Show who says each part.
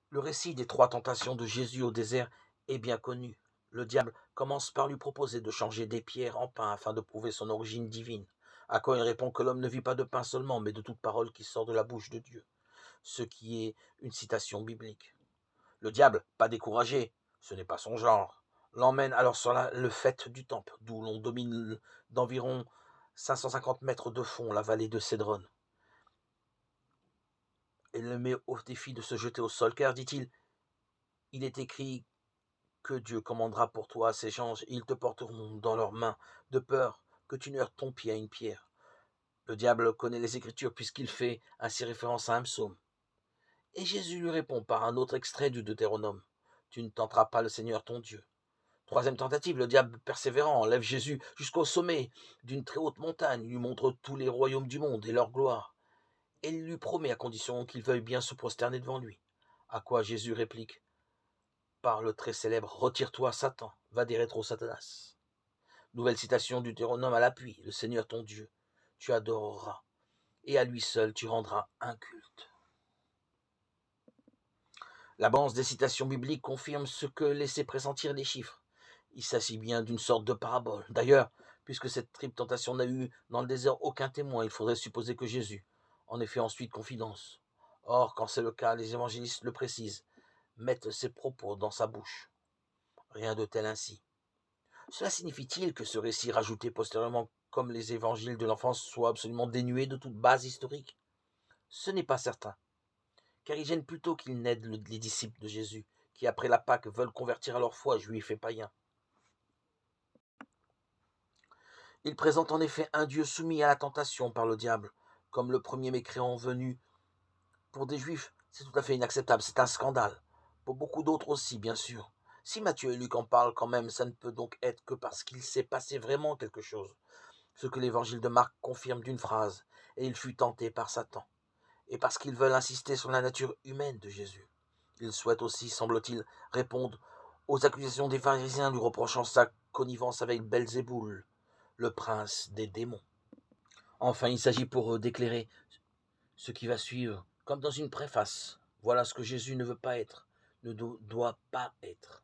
Speaker 1: Le récit des 3 tentations de Jésus au désert est bien connu. Le diable commence par lui proposer de changer des pierres en pain afin de prouver son origine divine, à quoi il répond que l'homme ne vit pas de pain seulement, mais de toute parole qui sort de la bouche de Dieu, ce qui est une citation biblique. Le diable, pas découragé, ce n'est pas son genre, l'emmène alors sur le faîte du temple, d'où l'on domine d'environ 550 mètres de fond la vallée de Cédron, et le met au défi de se jeter au sol, car, dit-il, il est écrit que Dieu commandera pour toi à ses anges, et ils te porteront dans leurs mains, de peur que tu ne heurtes ton pied à une pierre. Le diable connaît les Écritures puisqu'il fait ainsi référence à un psaume. Et Jésus lui répond par un autre extrait du Deutéronome. Tu ne tenteras pas le Seigneur ton Dieu. Troisième tentative, le diable persévérant enlève Jésus jusqu'au sommet d'une très haute montagne, lui montre tous les royaumes du monde et leur gloire, et il lui promet à condition qu'il veuille bien se prosterner devant lui. À quoi Jésus réplique par le très célèbre « Retire-toi, Satan, va des rétro Satanas ». Nouvelle citation du Deutéronome à l'appui, le Seigneur ton Dieu, tu adoreras, et à lui seul tu rendras un culte. L'abondance des citations bibliques confirme ce que laissaient pressentir les chiffres. Il s'agit bien d'une sorte de parabole. D'ailleurs, puisque cette triple tentation n'a eu dans le désert aucun témoin, il faudrait supposer que Jésus en ait fait ensuite confidence. Or, quand c'est le cas, les évangélistes le précisent, mettent ses propos dans sa bouche. Rien de tel ainsi. Cela signifie-t-il que ce récit rajouté postérieurement comme les évangiles de l'enfance soit absolument dénué de toute base historique? Ce n'est pas certain, car il gêne plutôt qu'il n'aide les disciples de Jésus, qui après la Pâque veulent convertir à leur foi, juifs et païens. Il présente en effet un Dieu soumis à la tentation par le diable, comme le premier mécréant venu. Pour des juifs, c'est tout à fait inacceptable, c'est un scandale. Pour beaucoup d'autres aussi, bien sûr. Si Matthieu et Luc en parlent quand même, ça ne peut donc être que parce qu'il s'est passé vraiment quelque chose. Ce que l'évangile de Marc confirme d'une phrase, et il fut tenté par Satan. Et parce qu'ils veulent insister sur la nature humaine de Jésus. Ils souhaitent aussi, semble-t-il, répondre aux accusations des pharisiens lui reprochant sa connivence avec Belzéboul, le prince des démons. Enfin, il s'agit pour eux d'éclairer ce qui va suivre, comme dans une préface. Voilà ce que Jésus ne veut pas être, ne doit pas être.